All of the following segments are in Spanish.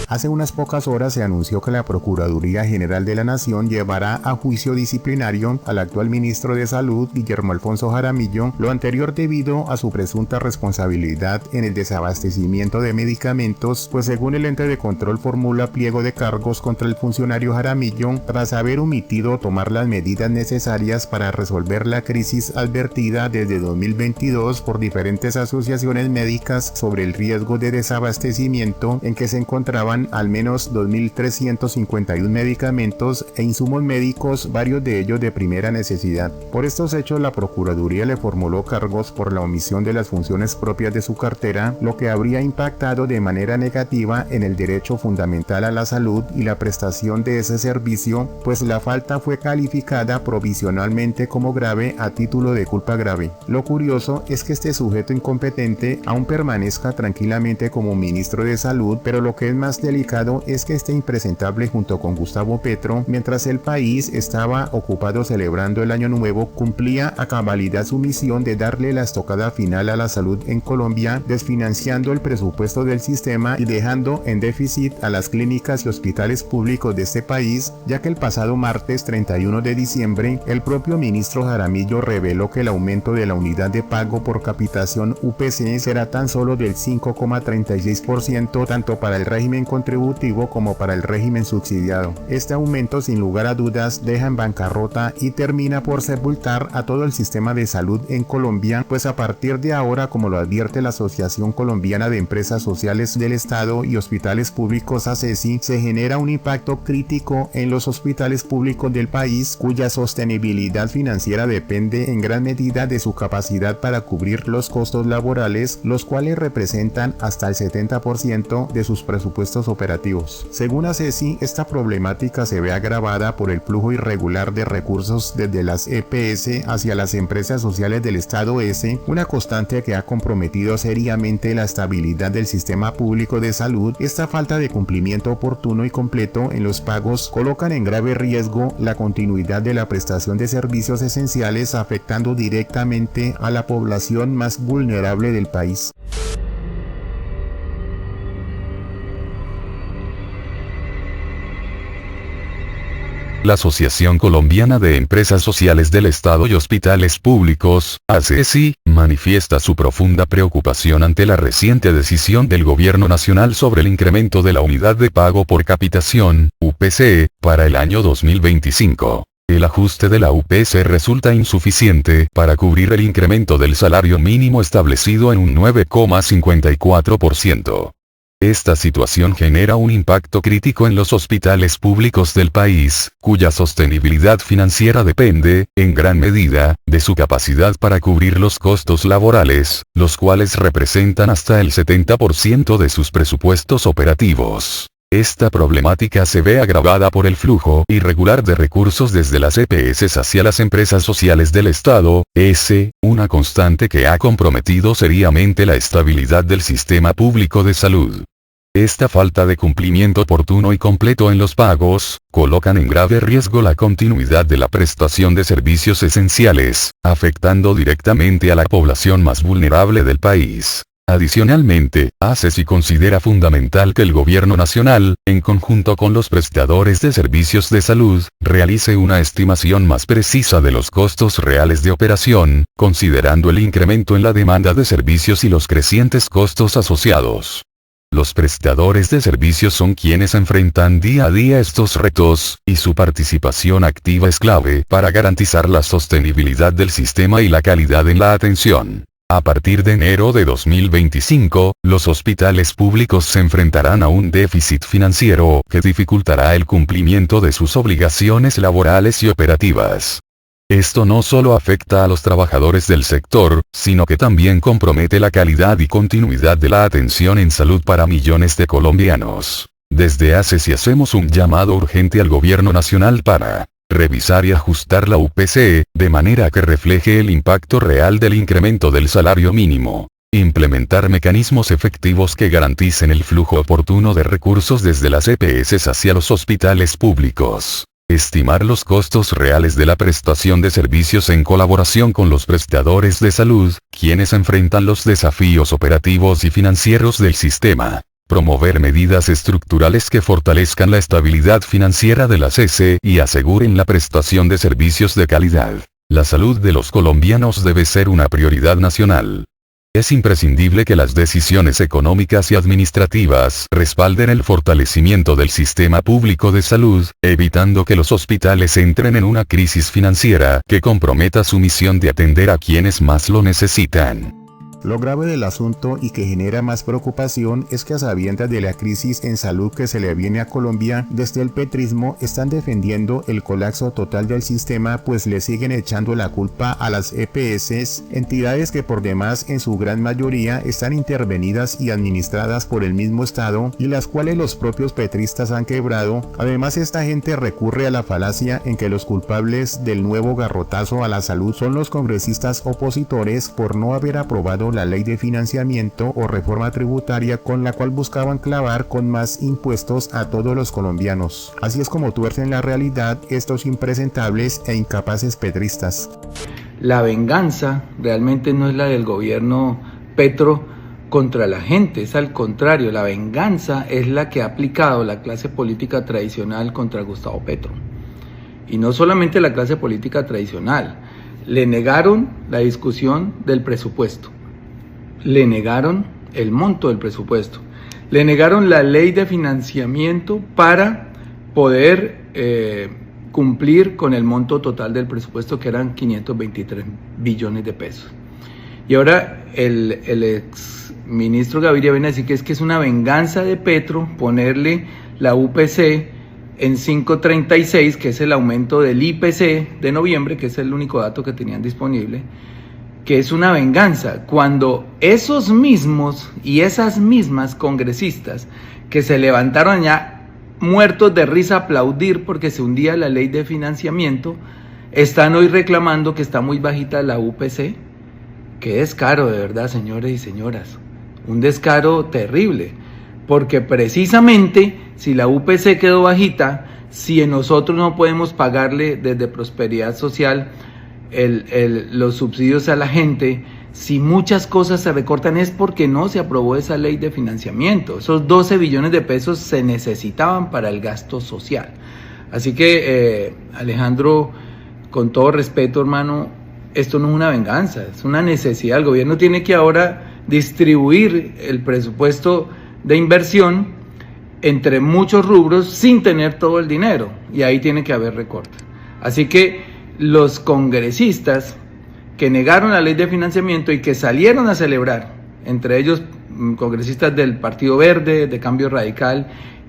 Hace unas pocas horas se anunció que la Procuraduría General de la Nación llevará a juicio disciplinario al actual ministro de Salud, Guillermo Alfonso Jaramillo, lo anterior debido a su presunta responsabilidad en el desabastecimiento de medicamentos, pues según el ente de control formula pliego de cargos contra el funcionario Jaramillo tras haber omitido tomar las medidas necesarias para resolver la crisis advertida desde 2022 por diferentes asociaciones médicas sobre el riesgo de desabastecimiento en que se encontraban al menos 2.351 medicamentos e insumos médicos, varios de ellos de primera necesidad. Por estos hechos, la Procuraduría le formuló cargos por la omisión de las funciones propias de su cartera, lo que habría impactado de manera negativa en el derecho fundamental a la salud y la prestación de ese servicio, pues la falta fue calificada provisionalmente como grave a título de culpa grave. Lo curioso es que este sujeto incompetente aún permanezca tranquilamente como ministro de Salud, pero lo que es más delicado es que esté impresentable junto con Gustavo Petro, mientras el país estaba ocupado celebrando el año nuevo, cumplía a cabalidad su misión de darle la estocada final a la salud en Colombia, desfinanciando el presupuesto del sistema y dejando en déficit a las clínicas y hospitales públicos de este país, ya que el pasado martes 31 de diciembre, el propio ministro Jaramillo reveló que el aumento de la unidad de pago por capitación UPC será tan solo del 5,36% tanto para el régimen contributivo como para el régimen subsidiado. Este aumento sin lugar a dudas deja en bancarrota y termina por sepultar a todo el sistema de salud en Colombia, pues a partir de ahora, como lo advierte la Asociación Colombiana de Empresas Sociales del Estado y Hospitales Públicos ACESI, se genera un impacto crítico en los hospitales públicos del país, cuya sostenibilidad financiera depende en gran medida de su capacidad para cubrir los costos laborales, los cuales representan hasta el 70% de sus presupuestos operativos. Según ACESI, esta problemática se ve agravada por el flujo irregular de recursos desde las EPS hacia las empresas sociales del Estado S, una constante que ha comprometido seriamente la estabilidad del sistema público de salud. Esta falta de cumplimiento oportuno y completo en los pagos colocan en grave riesgo la continuidad de la prestación de servicios esenciales, afectando directamente a la población más vulnerable del país. La Asociación Colombiana de Empresas Sociales del Estado y Hospitales Públicos, ACESI, manifiesta su profunda preocupación ante la reciente decisión del Gobierno Nacional sobre el incremento de la unidad de pago por capitación, UPC, para el año 2025. El ajuste de la UPC resulta insuficiente para cubrir el incremento del salario mínimo establecido en un 9,54%. Esta situación genera un impacto crítico en los hospitales públicos del país, cuya sostenibilidad financiera depende, en gran medida, de su capacidad para cubrir los costos laborales, los cuales representan hasta el 70% de sus presupuestos operativos. Esta problemática se ve agravada por el flujo irregular de recursos desde las EPS hacia las empresas sociales del Estado, una constante que ha comprometido seriamente la estabilidad del sistema público de salud. Esta falta de cumplimiento oportuno y completo en los pagos, colocan en grave riesgo la continuidad de la prestación de servicios esenciales, afectando directamente a la población más vulnerable del país. Adicionalmente, ACESI considera fundamental que el Gobierno Nacional, en conjunto con los prestadores de servicios de salud, realice una estimación más precisa de los costos reales de operación, considerando el incremento en la demanda de servicios y los crecientes costos asociados. Los prestadores de servicios son quienes enfrentan día a día estos retos, y su participación activa es clave para garantizar la sostenibilidad del sistema y la calidad en la atención. A partir de enero de 2025, los hospitales públicos se enfrentarán a un déficit financiero que dificultará el cumplimiento de sus obligaciones laborales y operativas. Esto no solo afecta a los trabajadores del sector, sino que también compromete la calidad y continuidad de la atención en salud para millones de colombianos. Desde ACESI hacemos un llamado urgente al Gobierno Nacional para revisar y ajustar la UPC, de manera que refleje el impacto real del incremento del salario mínimo. Implementar mecanismos efectivos que garanticen el flujo oportuno de recursos desde las EPS hacia los hospitales públicos. Estimar los costos reales de la prestación de servicios en colaboración con los prestadores de salud, quienes enfrentan los desafíos operativos y financieros del sistema. promover medidas estructurales que fortalezcan la estabilidad financiera de las ES y aseguren la prestación de servicios de calidad. La salud de los colombianos debe ser una prioridad nacional. Es imprescindible que las decisiones económicas y administrativas respalden el fortalecimiento del sistema público de salud, evitando que los hospitales entren en una crisis financiera que comprometa su misión de atender a quienes más lo necesitan. Lo grave del asunto y que genera más preocupación es que a sabiendas de la crisis en salud que se le viene a Colombia, desde el petrismo están defendiendo el colapso total del sistema, pues le siguen echando la culpa a las EPS, entidades que por demás en su gran mayoría están intervenidas y administradas por el mismo Estado y las cuales los propios petristas han quebrado. Además, esta gente recurre a la falacia en que los culpables del nuevo garrotazo a la salud son los congresistas opositores por no haber aprobado la ley de financiamiento o reforma tributaria con la cual buscaban clavar con más impuestos a todos los colombianos. Así es como tuercen la realidad estos impresentables e incapaces petristas. La venganza realmente no es la del gobierno Petro contra la gente, es al contrario, la venganza es la que ha aplicado la clase política tradicional contra Gustavo Petro. Y no solamente la clase política tradicional, le negaron la discusión del presupuesto. Le negaron el monto del presupuesto, le negaron la ley de financiamiento para poder cumplir con el monto total del presupuesto, que eran 523 billones de pesos. Y ahora el ex ministro Gaviria viene a decir que es una venganza de Petro ponerle la UPC en 5.36, que es el aumento del IPC de noviembre, que es el único dato que tenían disponible, que es una venganza, cuando esos mismos y esas mismas congresistas que se levantaron ya muertos de risa a aplaudir porque se hundía la ley de financiamiento, están hoy reclamando que está muy bajita la UPC. Qué descaro, de verdad, señores y señoras, un descaro terrible, porque precisamente si la UPC quedó bajita, si nosotros no podemos pagarle desde Prosperidad Social los subsidios a la gente, si muchas cosas se recortan es porque no se aprobó esa ley de financiamiento. Esos 12 billones de pesos se necesitaban para el gasto social. Así que Alejandro, con todo respeto, hermano, esto no es una venganza, es una necesidad. El gobierno tiene que ahora distribuir el presupuesto de inversión entre muchos rubros sin tener todo el dinero, y ahí tiene que haber recortes. Así que los congresistas que negaron la ley de financiamiento y que salieron a celebrar, entre ellos congresistas del Partido Verde, de Cambio Radical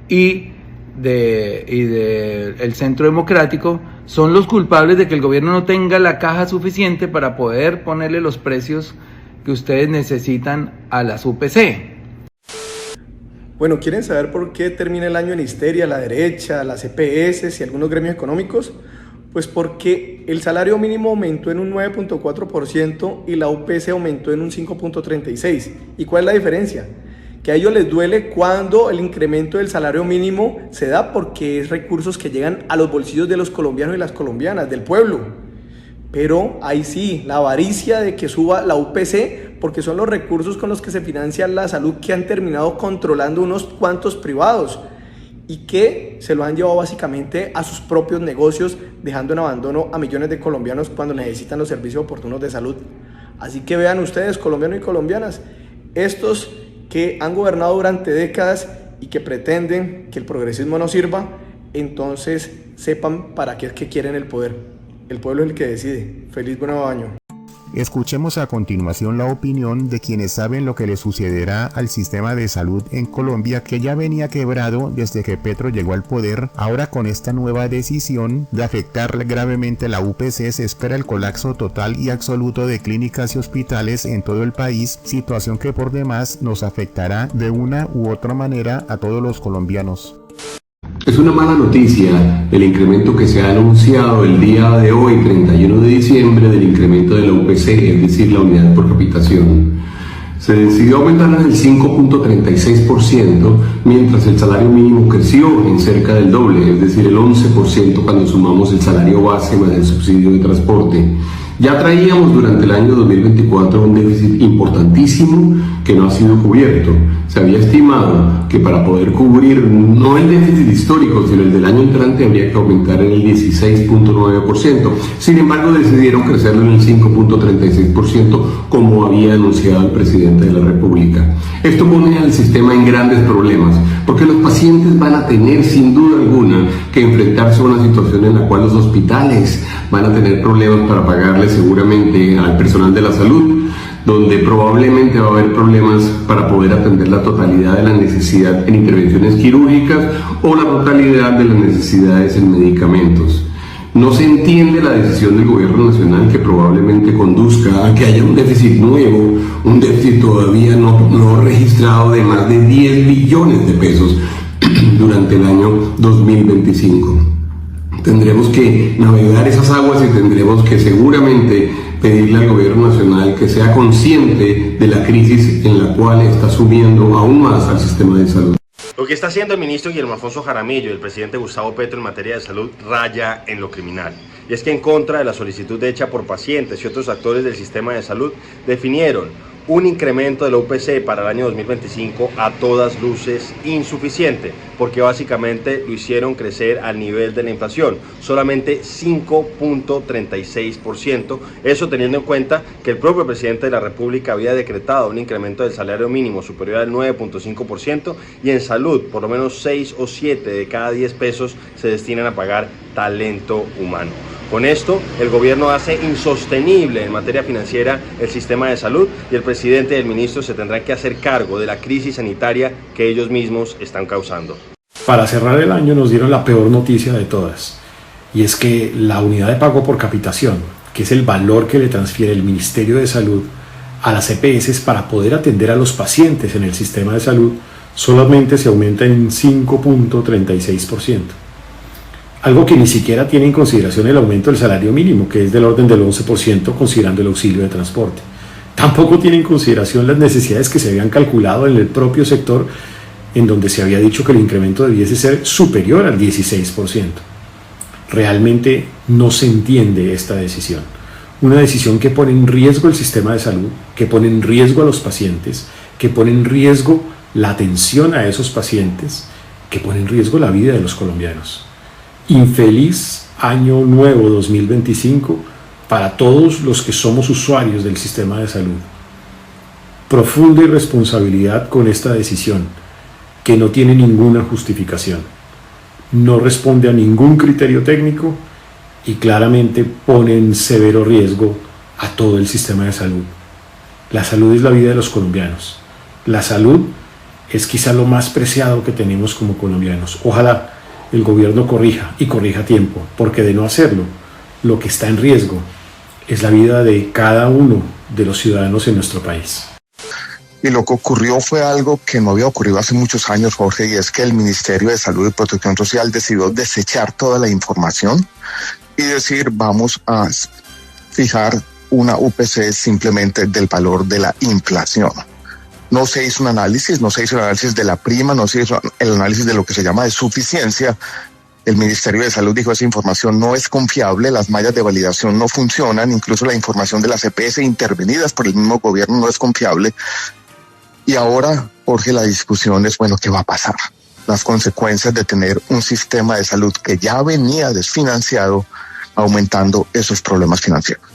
y del Centro Democrático, son los culpables de que el gobierno no tenga la caja suficiente para poder ponerle los precios que ustedes necesitan a las UPC. Bueno, ¿quieren saber por qué termina el año en histeria la derecha, las EPS y algunos gremios económicos? Pues porque el salario mínimo aumentó en un 9.4% y la UPC aumentó en un 5.36%. ¿Y cuál es la diferencia? Que a ellos les duele cuando el incremento del salario mínimo se da porque es recursos que llegan a los bolsillos de los colombianos y las colombianas, del pueblo. Pero ahí sí, la avaricia de que suba la UPC, porque son los recursos con los que se financia la salud que han terminado controlando unos cuantos privados y que se lo han llevado básicamente a sus propios negocios, dejando en abandono a millones de colombianos cuando necesitan los servicios oportunos de salud. Así que vean ustedes, colombianos y colombianas, estos que han gobernado durante décadas y que pretenden que el progresismo no sirva, entonces sepan para qué es que quieren el poder. El pueblo es el que decide. Feliz nuevo año. Escuchemos a continuación la opinión de quienes saben lo que le sucederá al sistema de salud en Colombia, que ya venía quebrado desde que Petro llegó al poder. Ahora, con esta nueva decisión de afectar gravemente la UPC, se espera el colapso total y absoluto de clínicas y hospitales en todo el país, situación que por demás nos afectará de una u otra manera a todos los colombianos. Es una mala noticia el incremento que se ha anunciado el día de hoy, 31 de diciembre, del incremento de la UPC, es decir, la unidad por capitación. Se decidió aumentarla en el 5.36%, mientras el salario mínimo creció en cerca del doble, es decir, el 11% cuando sumamos el salario base más el subsidio de transporte. Ya traíamos durante el año 2024 un déficit importantísimo que no ha sido cubierto. Se había estimado que para poder cubrir no el déficit histórico, sino el del año entrante, habría que aumentar en el 16.9%. Sin embargo, decidieron crecerlo en el 5.36%, como había anunciado el presidente de la República. Esto pone al sistema en grandes problemas, porque los pacientes van a tener, sin duda alguna, que enfrentarse a una situación en la cual los hospitales van a tener problemas para pagarle seguramente al personal de la salud, donde probablemente va a haber problemas para poder atender la totalidad de la necesidad en intervenciones quirúrgicas o la totalidad de las necesidades en medicamentos. No se entiende la decisión del gobierno nacional, que probablemente conduzca a que haya un déficit nuevo, un déficit todavía no registrado de más de 10 billones de pesos durante el año 2025. Tendremos que navegar esas aguas y tendremos que seguramente pedirle al gobierno nacional que sea consciente de la crisis en la cual está sumiendo aún más al sistema de salud. Lo que está haciendo el ministro Guillermo Alfonso Jaramillo y el presidente Gustavo Petro en materia de salud raya en lo criminal. Y es que, en contra de la solicitud hecha por pacientes y otros actores del sistema de salud, definieron un incremento de la UPC para el año 2025 a todas luces insuficiente, porque básicamente lo hicieron crecer al nivel de la inflación, solamente 5.36%, eso teniendo en cuenta que el propio presidente de la República había decretado un incremento del salario mínimo superior al 9.5%, y en salud por lo menos 6 o 7 de cada 10 pesos se destinan a pagar talento humano. Con esto, el gobierno hace insostenible en materia financiera el sistema de salud, y el presidente y el ministro se tendrán que hacer cargo de la crisis sanitaria que ellos mismos están causando. Para cerrar el año nos dieron la peor noticia de todas, y es que la unidad de pago por capitación, que es el valor que le transfiere el Ministerio de Salud a las EPS para poder atender a los pacientes en el sistema de salud, solamente se aumenta en 5.36%. Algo que ni siquiera tiene en consideración el aumento del salario mínimo, que es del orden del 11%, considerando el auxilio de transporte. Tampoco tiene en consideración las necesidades que se habían calculado en el propio sector, en donde se había dicho que el incremento debiese ser superior al 16%. Realmente no se entiende esta decisión. Una decisión que pone en riesgo el sistema de salud, que pone en riesgo a los pacientes, que pone en riesgo la atención a esos pacientes, que pone en riesgo la vida de los colombianos. Infeliz año nuevo 2025 para todos los que somos usuarios del sistema de salud. Profunda irresponsabilidad con esta decisión, que no tiene ninguna justificación, no responde a ningún criterio técnico y claramente pone en severo riesgo a todo el sistema de salud. La salud es la vida de los colombianos. La salud es quizá lo más preciado que tenemos como colombianos. Ojalá el gobierno corrija, y corrija a tiempo, porque de no hacerlo, lo que está en riesgo es la vida de cada uno de los ciudadanos en nuestro país. Y lo que ocurrió fue algo que no había ocurrido hace muchos años, Jorge, y es que el Ministerio de Salud y Protección Social decidió desechar toda la información y decir, vamos a fijar una UPC simplemente del valor de la inflación. No se hizo un análisis, de la prima, no se hizo el análisis de lo que se llama de suficiencia. El Ministerio de Salud dijo esa información no es confiable, las mallas de validación no funcionan, incluso la información de las EPS intervenidas por el mismo gobierno no es confiable. Y ahora, Jorge, la discusión es, bueno, ¿qué va a pasar? Las consecuencias de tener un sistema de salud que ya venía desfinanciado, aumentando esos problemas financieros.